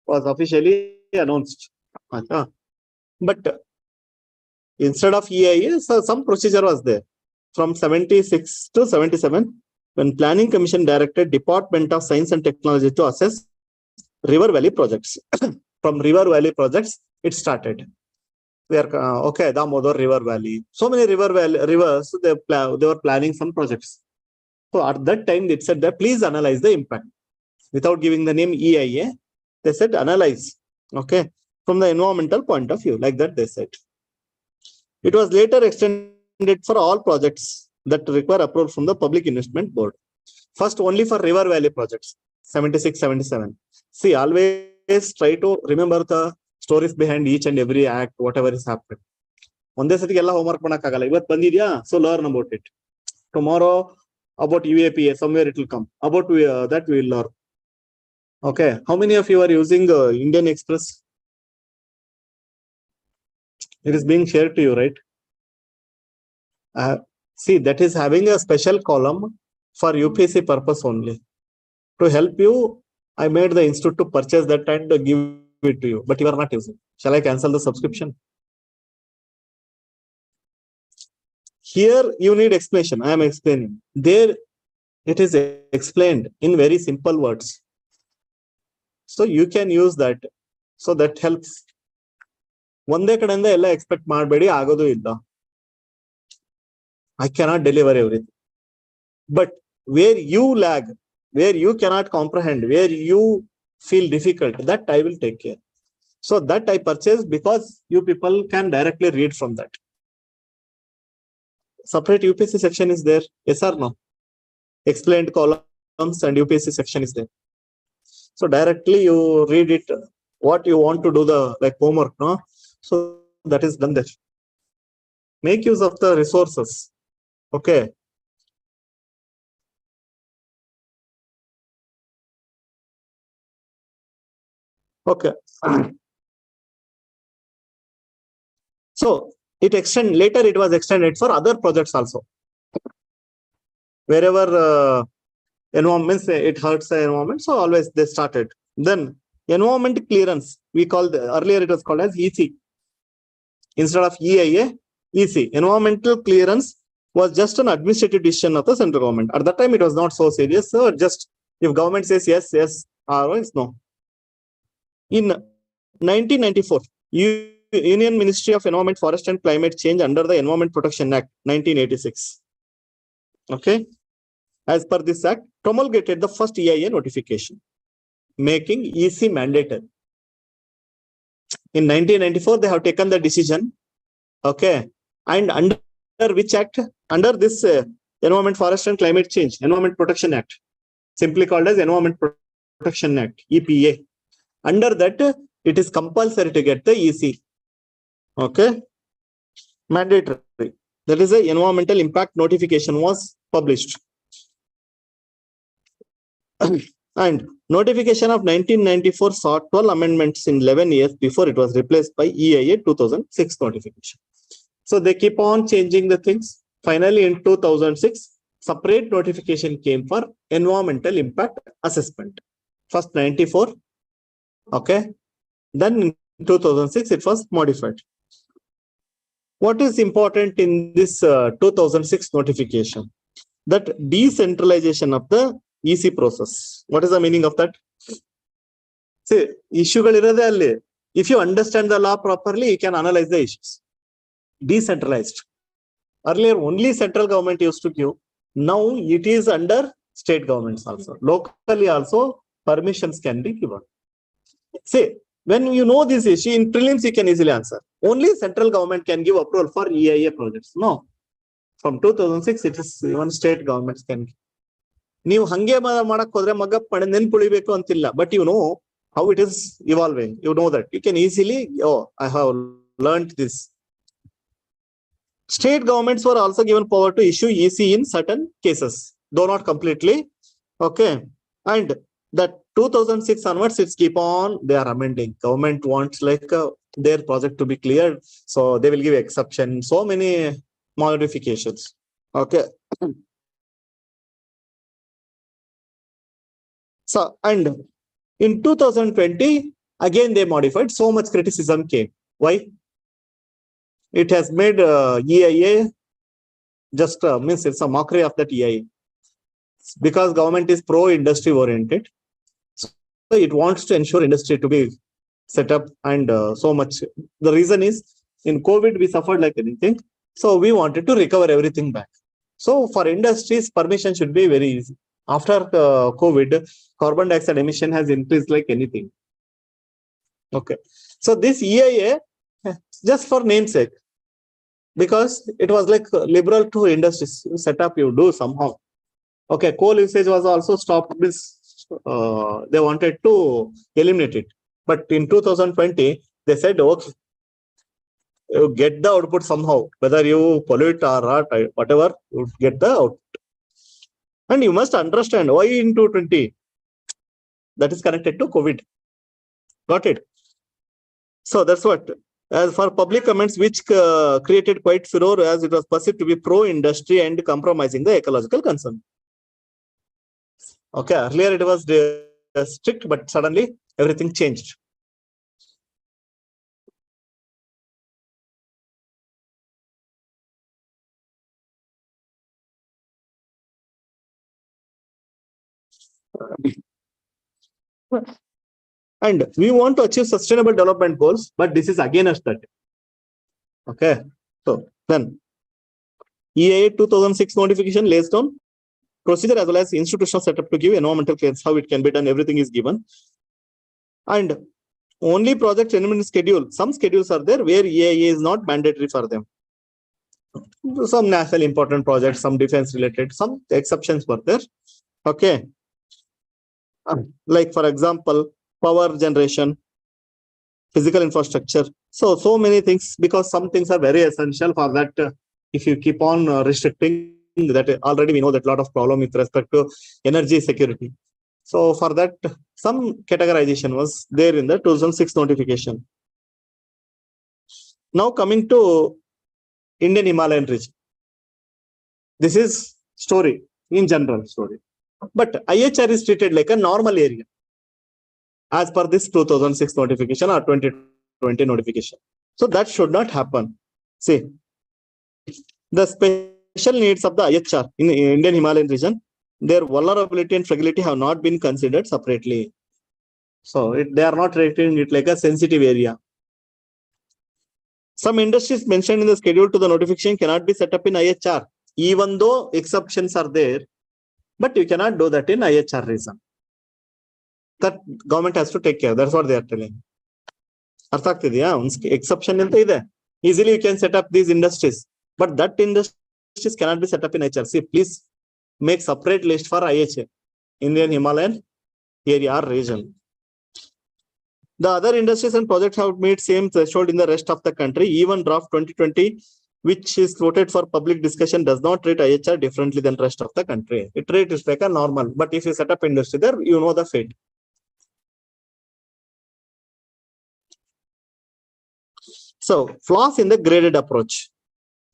was officially announced. But instead of EIA, so some procedure was there. From 76 to 77, when Planning Commission directed Department of Science and Technology to assess river valley projects. From river valley projects, it started. We are okay, Damodar River Valley. So many rivers, they were planning some projects. So at that time, they said that please analyze the impact. Without giving the name EIA, they said analyze. Okay, from the environmental point of view, like that they said. It was later extended for all projects that require approval from the Public Investment Board. First, only for river valley projects, 76-77. See, always try to remember the stories behind each and every act, whatever is happened. ಒಂದೇ ಸತಿಗೆ ಎಲ್ಲ homework ಮಾಡಕ್ಕಾಗಲ್ಲ. ಇವತ್ತು ಬಂದಿದ್ಯಾ, so learn about it. Tomorrow about UAPA, somewhere it will come. About that we will learn. Okay, how many of you are using Indian Express? It is being shared to you, right? See, that is having a special column for UPSC purpose only. To help you, I made the institute to purchase that and give it to you, but you are not using. Shall I cancel the subscription? Here you need explanation. I am explaining. There it is explained in very simple words. So you can use that. So that helps. ಒಂದೇ ಕಡೆಯಿಂದ ಎಲ್ಲ expect ಮಾಡಬೇಡಿ, ಆಗೋದು ಇಲ್ಲ. I cannot deliver everything. But where you lag, where you cannot comprehend, where you feel difficult, that I will take care. So that I purchased because you people can directly read from that. Separate UPSC section is there. Yes or no? Explained columns and UPSC section is there. So directly you read it, what you want to do the like homework, no? So that is done there. Make use of the resources. Okay. Okay. So it later it was extended for other projects also. Wherever environment, it hurts the environment, so always they started. Then environment clearance, we called, earlier it was called as EC. Instead of EIA, EC. Environmental clearance was just an administrative decision of the central government. At that time, it was not so serious. So just if government says yes, yes, otherwise no. In 1994, Union Ministry of Environment, Forest and Climate Change under the Environment Protection Act, 1986. Okay. As per this act, promulgated the first EIA notification, making EC mandatory. In 1994, they have taken the decision. Okay. And under which act? Under this Environment, Forest and Climate Change, Environment Protection Act, simply called as Environment Protection Act, EPA. Under that, it is compulsory to get the EC. Okay. Mandatory. That is, the environmental impact notification was published. And notification of 1994 saw 12 amendments in 11 years before it was replaced by EIA 2006 notification. So they keep on changing the things. Finally, in 2006, separate notification came for environmental impact assessment. First 94, okay. Then in 2006 it was modified. What is important in this 2006 notification? That decentralization of the EC process. What is the meaning of that? See, issue if you understand the law properly, you can analyze the issues. Decentralized. Earlier, only central government used to give. Now it is under state governments also. Locally also, permissions can be given. See, when you know this issue, in prelims you can easily answer. Only central government can give approval for EIA projects. No. From 2006, it is even state governments can give. ನೀವು ಹಂಗೆ ಮಾಡಕ್ ಹೋದ್ರೆ ಮಗ ನೆನ್ಪುಳಿಬೇಕು ಅಂತಿಲ್ಲ, but you know how it is evolving. You know that you can easily, oh, I have learned this. State governments were also given power to issue EC in certain cases, though not completely. Okay, and that 2006 onwards, it's keep on, they are amending. Government wants like their project to be cleared, so they will give exception. So many modifications. Okay. So, and in 2020, again they modified. So much criticism came. Why? It has made EIA just means it's a mockery of that EIA, because government is pro-industry oriented. So it wants to ensure industry to be set up, and so much. The reason is in COVID we suffered like anything, so we wanted to recover everything back. So for industries, permission should be very easy. After COVID, carbon dioxide emission has increased like anything. Okay, so this EIA just for namesake, because it was like liberal to industries. You set up, you do somehow. Okay, coal usage was also stopped. This they wanted to eliminate it, but in 2020 they said, okay, you get the output somehow, whether you pollute or not, whatever, you get the output. And you must understand why in 2020. That is connected to COVID. Got it? So that's what. As for public comments, which created quite furor, as it was perceived to be pro-industry and compromising the ecological concern. Okay, earlier it was strict, but suddenly everything changed. And we want to achieve sustainable development goals, but this is against that. Okay, so then EIA 2006 notification lays down procedure as well as institutional setup to give environmental clearance, how it can be done, everything is given. And only project element schedule, some schedules are there where EIA is not mandatory for them. Some national important projects, some defense related, some exceptions were there. Okay, like for example, power generation, physical infrastructure. So many things, because some things are very essential for that. If you keep on restricting that, already we know that a lot of problem with respect to energy security. So for that, some categorization was there in the 2006 notification. Now coming to Indian Himalayan region. This is story, in general story. But IHR is treated like a normal area as per this 2006 notification or 2020 notification. So that should not happen. See, the special needs of the IHR in the Indian Himalayan region, their vulnerability and fragility have not been considered separately. So they are not treating it like a sensitive area. Some industries mentioned in the schedule to the notification cannot be set up in IHR, even though exceptions are there, but you cannot do that in IHR region. That government has to take care. That's what they are telling. Exception easily you can set up these industries, but that industries cannot be set up in IHR. See, please make separate list for IHA, Indian Himalayan area or region. The other industries and projects have made same threshold in the rest of the country. Even draft 2020, which is quoted for public discussion, does not treat IHR differently than rest of the country. It treats like a normal, but if you set up industry there, you know the fate. So flaws in the graded approach.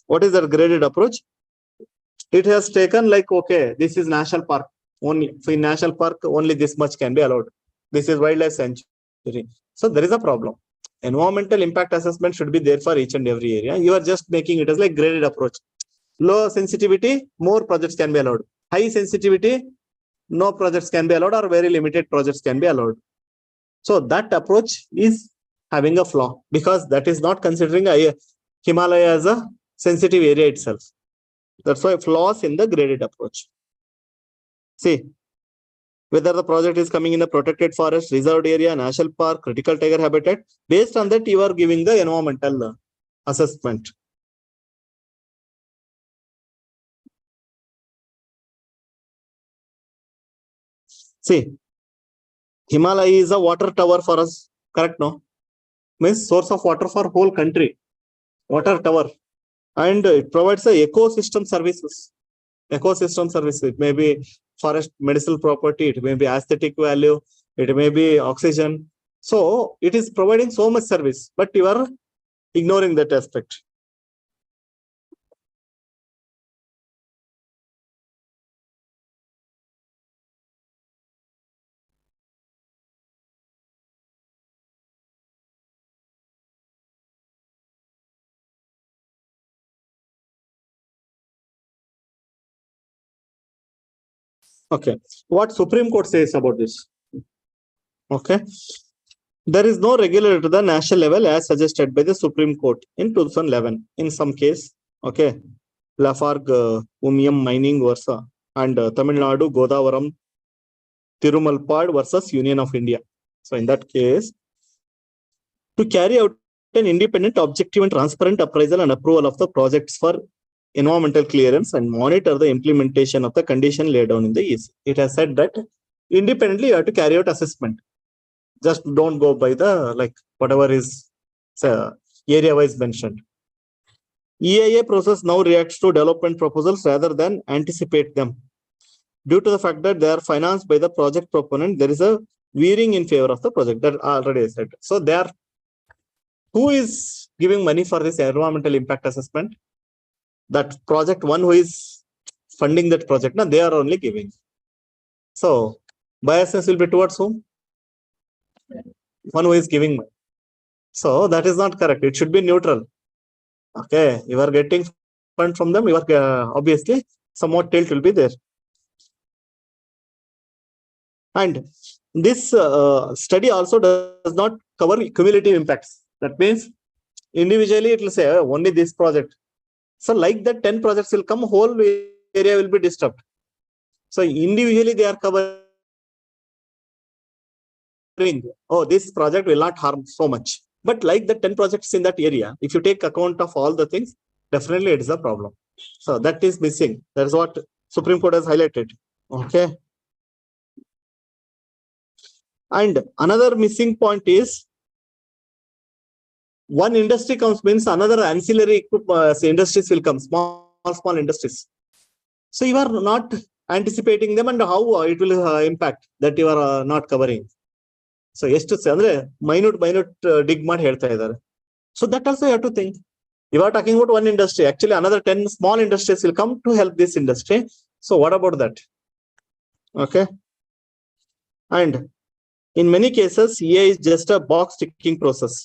What is that graded approach? it has taken like, okay, this is national park. Only in national park, only this much can be allowed. This is wildlife sanctuary. So there is a problem. Environmental impact assessment should be there for each and every area. You are just making it as like graded approach. Low sensitivity, more projects can be allowed. High sensitivity, no projects can be allowed or very limited projects can be allowed. So that approach is having a flaw because that is not considering Himalaya as a sensitive area itself. That's why flaws in the graded approach. See, whether the project is coming in a protected forest, reserved area, national park, critical tiger habitat, based on that you are giving the environmental assessment. See, Himalaya is a water tower for us, correct? No, means source of water for whole country, water tower, and it provides a ecosystem services. Ecosystem services. It may be forest medicinal property, it may be aesthetic value, it may be oxygen. So it is providing so much service, but you are ignoring that aspect. Okay, what Supreme Court says about this? Okay, there is no regulator at the national level as suggested by the Supreme Court in 2011. In some case, okay, Lafargue Umium Mining versa and Tamil Nadu Godavaram Tirumalpad versus Union of India. So in that case, to carry out an independent, objective and transparent appraisal and approval of the projects for environmental clearance and monitor the implementation of the condition laid down in the EC. It has said that independently you have to carry out assessment. Just don't go by the like whatever is area wise mentioned. EIA process now reacts to development proposals rather than anticipate them. Due to the fact that they are financed by the project proponent, there is a veering in favor of the project that already I said. So they are, who is giving money for this environmental impact assessment? That project one who is funding that project, now they are only giving. So biasness will be towards whom? One who is giving money. So that is not correct. It should be neutral. Okay, you are getting fund from them. You are obviously somewhat tilt will be there. And this study also does not cover cumulative impacts. That means individually it will say only this project. So like that 10 projects will come, whole area will be disturbed. So individually they are covering, oh, this project will not harm so much. But like the 10 projects in that area, if you take account of all the things, definitely it is a problem. So that is missing. That is what Supreme Court has highlighted. Okay. And another missing point is one industry comes means another ancillary industries will come, small industries. So you are not anticipating them and how it will impact that you are not covering. So ಎಷ್ಟು ಅಂದ್ರೆ minute dig ಮಾಡಿ ಹೇಳ್ತಾ ಇದ್ದಾರೆ. So that also you have to think. You are talking about one industry. Actually, another 10 small industries will come to help this industry. So what about that? Okay. And in many cases, EA is just a box ticking process.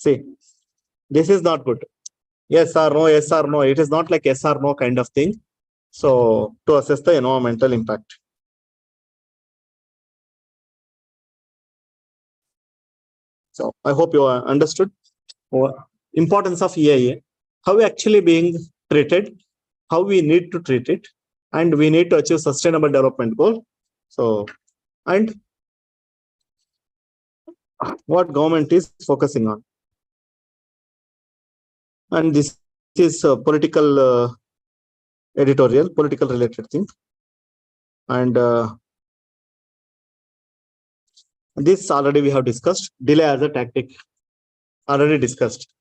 See, this is not good. Yes or no, yes or no. It is not like yes or no kind of thing. So to assess the environmental impact. So I hope you understood importance of EIA, how actually being treated, how we need to treat it, and we need to achieve sustainable development goal. So, and what government is focusing on. And this is a political editorial, political related thing. And this already we have discussed. Delay as a tactic, already discussed.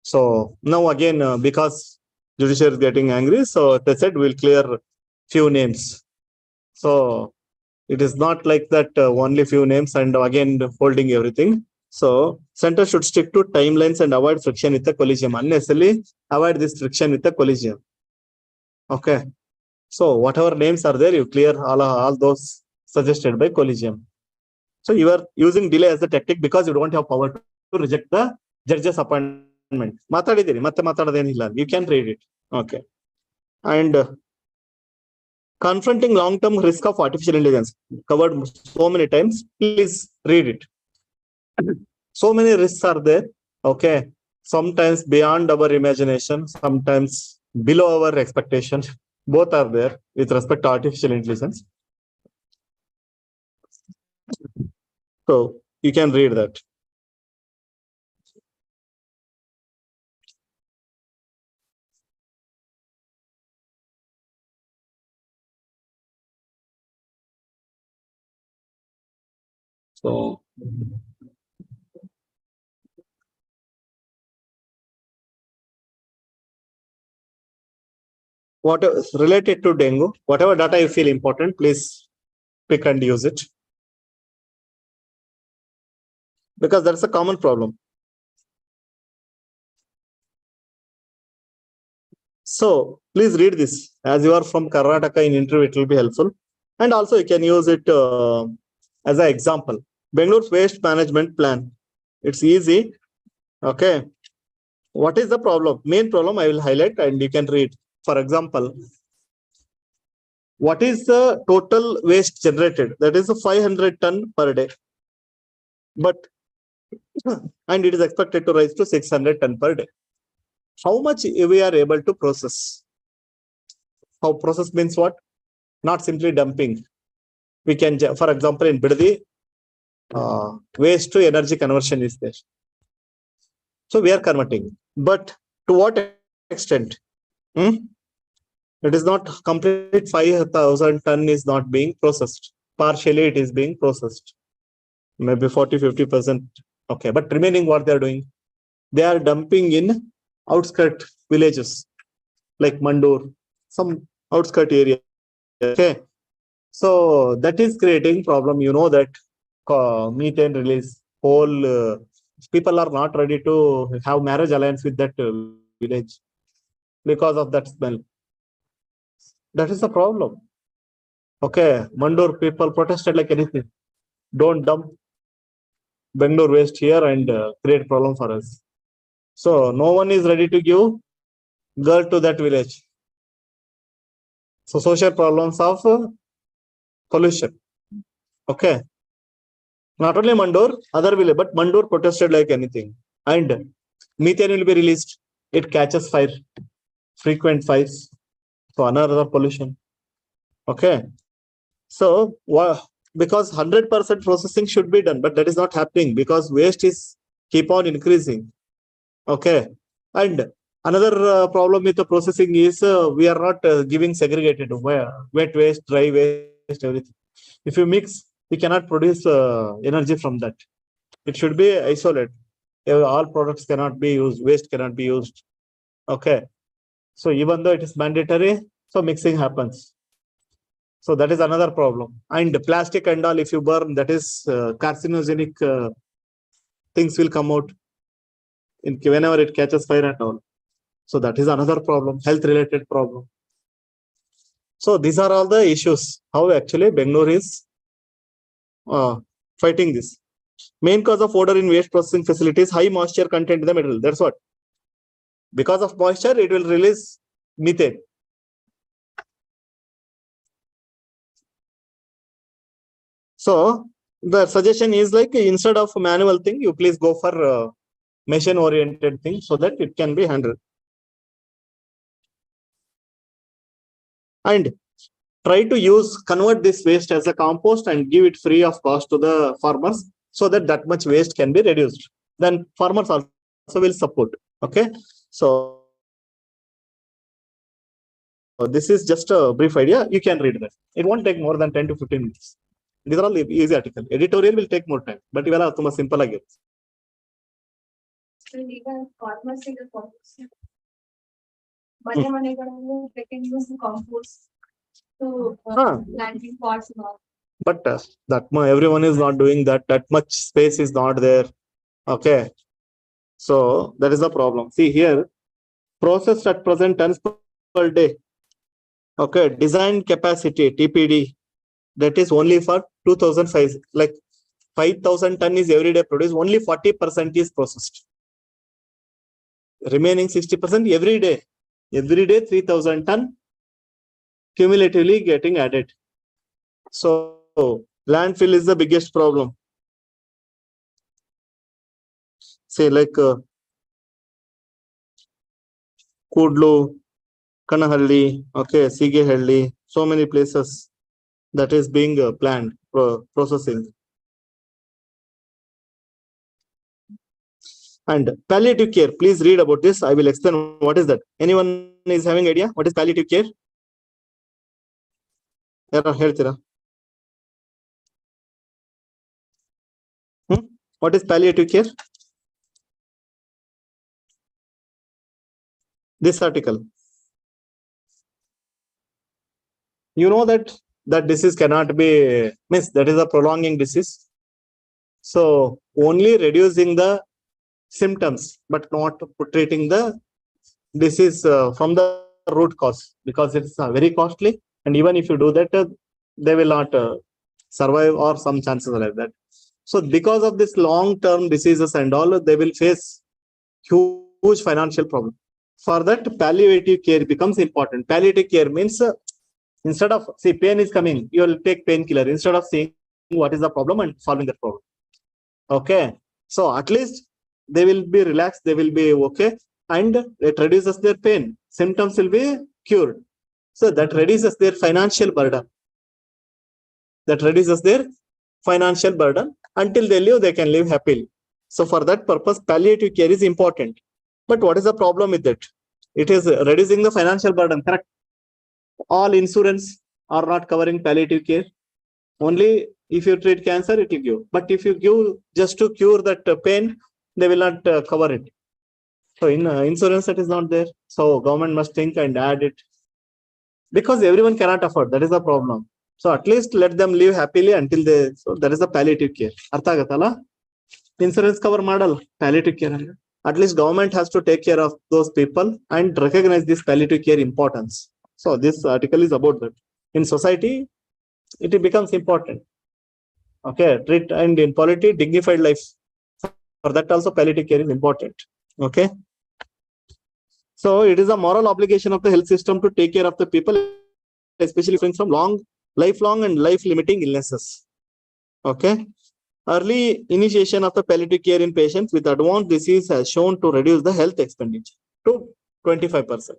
So now again, because judiciary is getting angry, so they said we'll clear few names. So it is not like that only few names and again holding everything. So center should stick to timelines and avoid friction with the collision. Unnecessarily avoid this friction with the collision. Okay. So whatever names are there, you clear all those suggested by collision. So you are using delay as a tactic because you don't have power to reject the judge's appointment. You can read it. Okay. And confronting long-term risk of artificial intelligence, covered so many times. Please read it. So many risks are there. Okay. Sometimes beyond our imagination, sometimes below our expectations. Both are there with respect to artificial intelligence. So you can read that. So what is related to dengue, whatever data you feel important, please pick and use it. Because that's a common problem. So please read this. As you are from Karnataka in interview, it will be helpful. And also you can use it as an example. Bengaluru's waste management plan. It's easy. Okay. What is the problem? Main problem I will highlight and you can read. For example, what is the total waste generated? That is a 500 ton per day. But and it is expected to rise to 600 ton per day. How much we are able to process? How process means what? Not simply dumping. We can, for example, in Bidadi, waste to energy conversion is there. So we are converting. But to what extent? It is not complete 5,000 ton is not being processed. Partially it is being processed. Maybe 40-50%. Okay. But remaining what they are doing? They are dumping in outskirt villages like Mandur, some outskirt area. Okay. So that is creating problem. You know that methane release, whole people are not ready to have marriage alliance with that village because of that smell. That is the problem. Okay, Mandur people protested like anything. Don't dump Bengaluru waste here and create problem for us. So no one is ready to give girl to that village. So social problems of pollution. Okay. Not only Mandur, other village, but Mandur protested like anything. And methane will be released. It catches fire, frequent fires. So another pollution. Okay. So because 100% processing should be done, but that is not happening because waste is keep on increasing. Okay. And another problem with the processing is we are not giving segregated wet waste, dry waste, everything. If you mix, we cannot produce energy from that. It should be isolated. All products cannot be used, waste cannot be used. Okay. So even though it is mandatory, so mixing happens. So that is another problem. And plastic and all, if you burn, that is carcinogenic things will come out whenever it catches fire and all. So that is another problem, health related problem. So these are all the issues, how actually Bengaluru is fighting this. Main cause of odor in waste processing facilities, high moisture content in the material. That's what. Because of moisture, it will release methane. So the suggestion is like instead of manual thing, you please go for machine oriented thing so that it can be handled. And try to convert this waste as a compost and give it free of cost to the farmers so that much waste can be reduced. Then farmers also will support. Okay. So this is just a brief idea. You can read that. It won't take more than 10 to 15 minutes. These are all easy articles. Editorial will take more time, but ivala ತುಂಬಾ simple ಆಗಿರುತ್ತೆ.
Planting pots.
But everyone is not doing that. That much space is not there. Okay. So that is the problem. See here, processed at present tons per day. Okay. Design capacity, TPD, that is only for 2005. Like 5,000 ton is every day produced. Only 40% is processed. Remaining 60% every day. Every day 3,000 ton cumulatively getting added. So landfill is the biggest problem. Say like Kudlu, Kanahalli, okay, Sigehalli, so many places that is being planned for processing. And palliative care, please read about this. I will explain what is that. Anyone is having idea what is palliative care? What is palliative care? This article. You know that disease cannot be missed. That is a prolonging disease. So only reducing the symptoms, but not treating the disease from the root cause, because it's very costly. And even if you do that, they will not survive, or some chances like that. So because of this long-term diseases and all, they will face huge financial problem. For that, palliative care becomes important. Palliative care means instead of, see, pain is coming, you will take painkiller instead of seeing what is the problem and solving that problem. Okay. So at least they will be relaxed, they will be okay, and it reduces their pain. Symptoms will be cured. So that reduces their financial burden. Until they live, they can live happily. So for that purpose, palliative care is important. But what is the problem with it? It is reducing the financial burden, correct? All insurance are not covering palliative care. Only if you treat cancer, it will give. But if you give just to cure that pain, they will not cover it. So in insurance, that is not there. So government must think and add it, because everyone cannot afford. That is the problem. So at least let them live happily until they. So that is the palliative care. Artha agatala? Insurance cover model palliative care. At least government has to take care of those people and recognize this palliative care importance. So this article is about that. In society, it becomes important. Okay, treat, and in polity, dignified life. For that also, palliative care is important. Okay. So it is a moral obligation of the health system to take care of the people, especially from lifelong and life-limiting illnesses. Okay. Early initiation of the palliative care in patients with advanced disease has shown to reduce the health expenditure to 25%.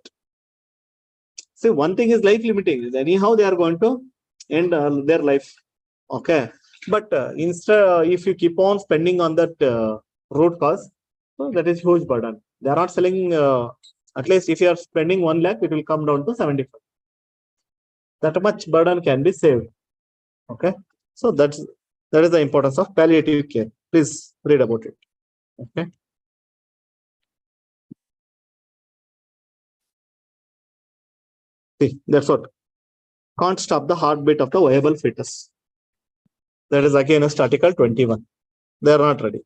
See, one thing is life-limiting. Anyhow, they are going to end their life. Okay. But instead, if you keep on spending on that root cause, so that is huge burden. They are not selling. At least if you are spending 1 lakh, it will come down to 75. That much burden can be saved. Okay. So that is the importance of palliative care. Please read about it. Okay. See, that's what. Can't stop the heartbeat of the viable fetus. That is again a Article 21. They are not ready.